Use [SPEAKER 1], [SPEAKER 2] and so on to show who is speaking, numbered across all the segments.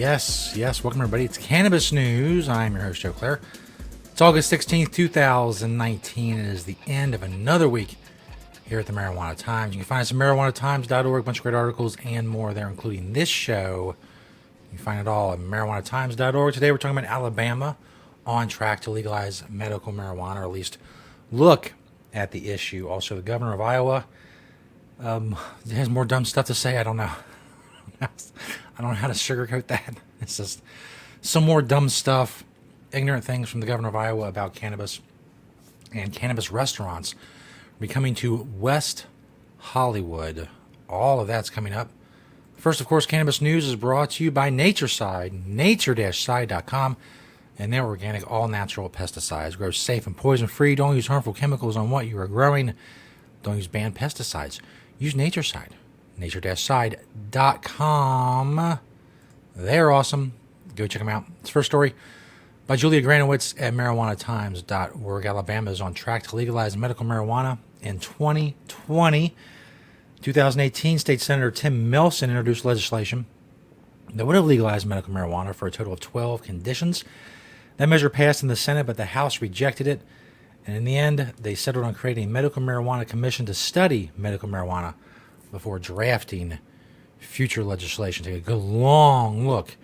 [SPEAKER 1] Yes, welcome everybody. It's Cannabis News. I'm your host, Joe Klare. It's August 16th, 2019. It is the end of another week here at the Marijuana Times. You can find us at marijuanatimes.org, a bunch of great articles and more there, including this show. You can find it all at marijuanatimes.org. Today we're talking about Alabama on track to legalize medical marijuana, or at least look at the issue. Also, the governor of Iowa has more dumb stuff to say. I don't know. I don't know how to sugarcoat that. It's just some more dumb stuff, ignorant things from the governor of Iowa about cannabis and cannabis restaurants becoming to West Hollywood. All of that's coming up. First, of course, Cannabis News is brought to you by Natureside, nature-side.com, and their organic, all-natural pesticides. Grow safe and poison-free. Don't use harmful chemicals on what you are growing. Don't use banned pesticides. Use Natureside, nature-side.com. They're awesome. Go check them out. This first story by Julia Granowitz at marijuanatimes.org. Alabama is on track to legalize medical marijuana in 2020. 2018, State Senator Tim Melson introduced legislation that would have legalized medical marijuana for a total of 12 conditions. That measure passed in the Senate, but the House rejected it. And in the end, they settled on creating a medical marijuana commission to study medical marijuana before drafting future legislation. Take a good long look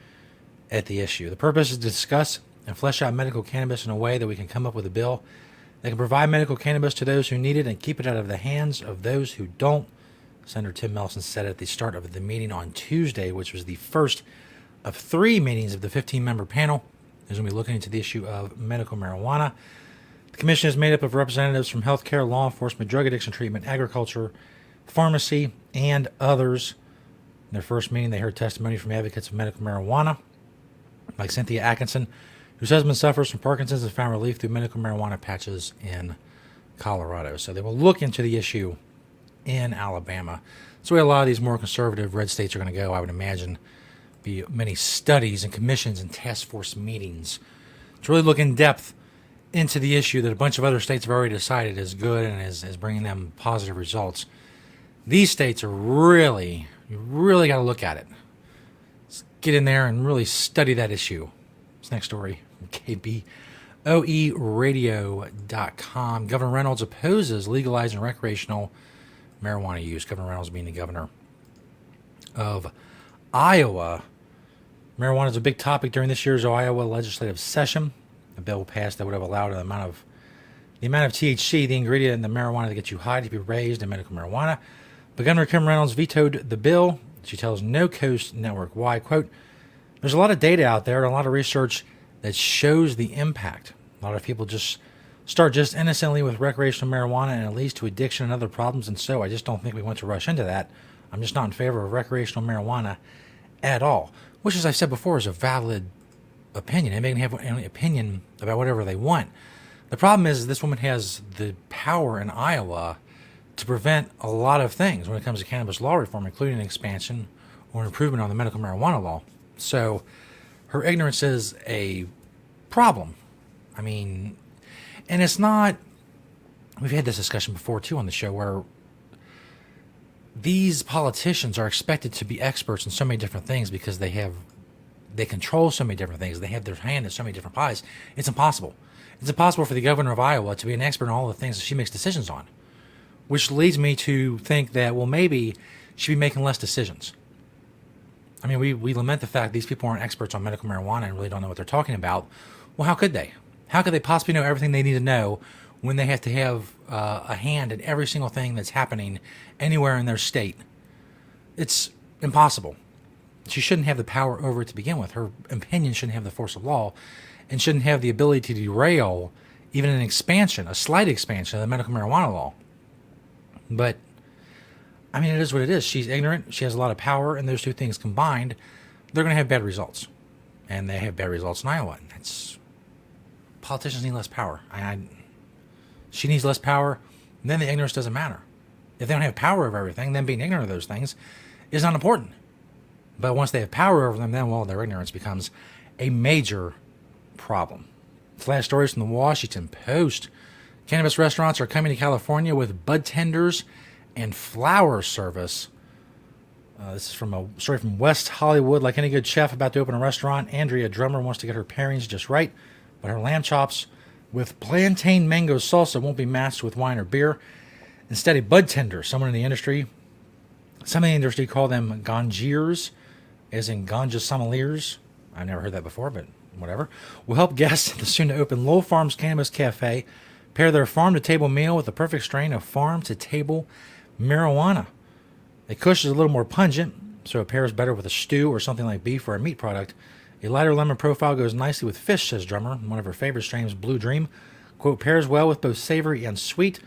[SPEAKER 1] at the issue. The purpose is to discuss and flesh out medical cannabis in a way that we can come up with a bill that can provide medical cannabis to those who need it and keep it out of the hands of those who don't. Senator Tim Melson said at the start of the meeting on Tuesday, which was the first of 3 meetings of the 15-member panel. Is going to be looking into the issue of medical marijuana. The commission is made up of representatives from healthcare, law enforcement, drug addiction treatment, agriculture, pharmacy, and others. In their first meeting, they heard testimony from advocates of medical marijuana, like Cynthia Atkinson, whose husband suffers from Parkinson's and found relief through medical marijuana patches in Colorado. So they will look into the issue in Alabama. That's the way a lot of these more conservative red states are going to go, I would imagine. Be many studies and commissions and task force meetings to really look in depth into the issue that a bunch of other states have already decided is good and is bringing them positive results. These states are you really got to look at it. Let's get in there and really study that issue. This next story from KBOEradio.com. Governor Reynolds opposes legalizing recreational marijuana use. Governor Reynolds being the governor of Iowa. Marijuana is a big topic during this year's Iowa legislative session. A bill passed that would have allowed the amount of THC, the ingredient in the marijuana that gets you high, to be raised in medical marijuana. But Governor Kim Reynolds vetoed the bill. She tells No Coast Network why, quote, "There's a lot of data out there and a lot of research that shows the impact. A lot of people just start innocently with recreational marijuana and it leads to addiction and other problems, and so I just don't think we want to rush into that. I'm just not in favor of recreational marijuana at all," which, as I've said before, is a valid opinion. Anybody can have any opinion about whatever they want. The problem is this woman has the power in Iowa to prevent a lot of things when it comes to cannabis law reform, including an expansion or improvement on the medical marijuana law. So her ignorance is a problem. I mean, and it's not, we've had this discussion before too on the show, where these politicians are expected to be experts in so many different things because they control so many different things. They have their hand in so many different pies. It's impossible. It's impossible for the governor of Iowa to be an expert in all the things that she makes decisions on, which leads me to think that, well, maybe she'd be making less decisions. I mean, we lament the fact these people aren't experts on medical marijuana and really don't know what they're talking about. Well, how could they? How could they possibly know everything they need to know when they have to have a hand in every single thing that's happening anywhere in their state? It's impossible. She shouldn't have the power over it to begin with. Her opinion shouldn't have the force of law and shouldn't have the ability to derail even an expansion, a slight expansion of the medical marijuana law. But, I mean, it is what it is. She's ignorant. She has a lot of power, and those two things combined, they're going to have bad results. And they have bad results in Iowa. Politicians need less power. She needs less power, and then the ignorance doesn't matter. If they don't have power over everything, then being ignorant of those things is not important. But once they have power over them, then, well, their ignorance becomes a major problem. This last story is from the Washington Post. Cannabis restaurants are coming to California with bud tenders and flower service. This is from a story from West Hollywood. Like any good chef about to open a restaurant, Andrea Drummer wants to get her pairings just right, but her lamb chops with plantain mango salsa won't be matched with wine or beer. Instead, a bud tender, some in the industry call them ganjiers, as in ganja sommeliers. I've never heard that before, but whatever. Will help guests at the soon-to-open Lowell Farms Cannabis Cafe pair their farm-to-table meal with the perfect strain of farm-to-table marijuana. A kush is a little more pungent, so it pairs better with a stew or something like beef or a meat product. A lighter lemon profile goes nicely with fish, says Drummer. One of her favorite strains, Blue Dream, quote, pairs well with both savory and sweet.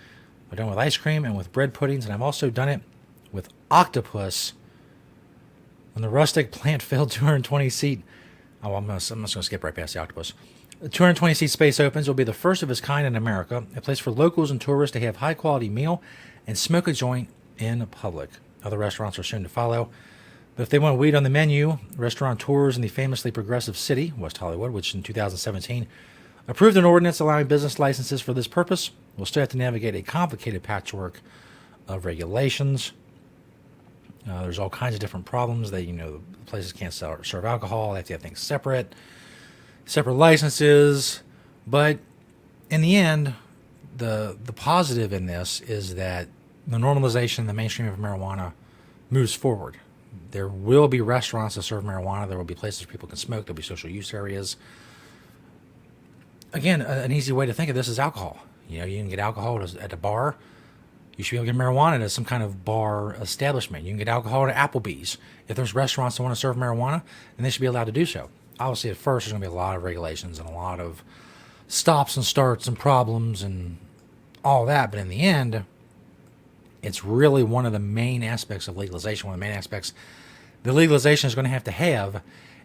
[SPEAKER 1] I've done it with ice cream and with bread puddings, and I've also done it with octopus. When the rustic plant-filled 220-seat... Oh, I'm just going to skip right past the octopus. The 220-seat space opens. It will be the first of its kind in America, a place for locals and tourists to have high-quality meal and smoke a joint in public. Other restaurants are soon to follow. But if they want weed on the menu, restaurateurs in the famously progressive city, West Hollywood, which in 2017 approved an ordinance allowing business licenses for this purpose, will still have to navigate a complicated patchwork of regulations. There's all kinds of different problems that, places can't serve alcohol. They have to have things separate licenses. But in the end, the positive in this is that the normalization, the mainstream of marijuana moves forward. There will be restaurants that serve marijuana. There will be places where people can smoke. There'll be social use areas. Again, an easy way to think of this is alcohol. You can get alcohol at a bar. You should be able to get marijuana at some kind of bar establishment. You can get alcohol at Applebee's. If there's restaurants that want to serve marijuana, then they should be allowed to do so. Obviously, at first, there's going to be a lot of regulations and a lot of stops and starts and problems and all that. But in the end, it's really one of the main aspects of legalization. One of the main aspects the legalization is going to have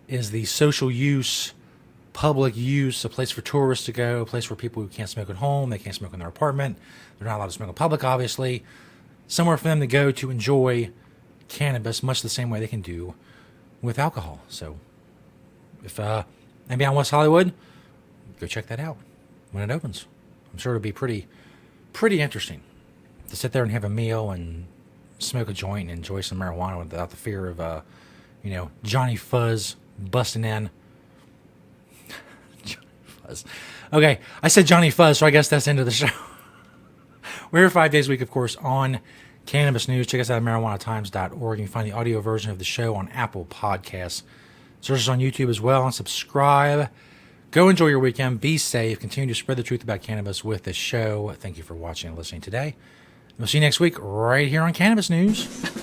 [SPEAKER 1] is the social use, public use, a place for tourists to go, a place where people who can't smoke at home, they can't smoke in their apartment, they're not allowed to smoke in public, obviously. Somewhere for them to go to enjoy cannabis much the same way they can do with alcohol. So if maybe on West Hollywood, go check that out when it opens. I'm sure it'll be pretty interesting to sit there and have a meal and smoke a joint and enjoy some marijuana without the fear of, Johnny Fuzz busting in. Johnny Fuzz. Okay, I said Johnny Fuzz, so I guess that's the end of the show. We're here 5 days a week, of course, on Cannabis News. Check us out at marijuanatimes.org. You can find the audio version of the show on Apple Podcasts. Search us on YouTube as well and subscribe. Go enjoy your weekend. Be safe. Continue to spread the truth about cannabis with this show. Thank you for watching and listening today. We'll see you next week right here on Cannabis News.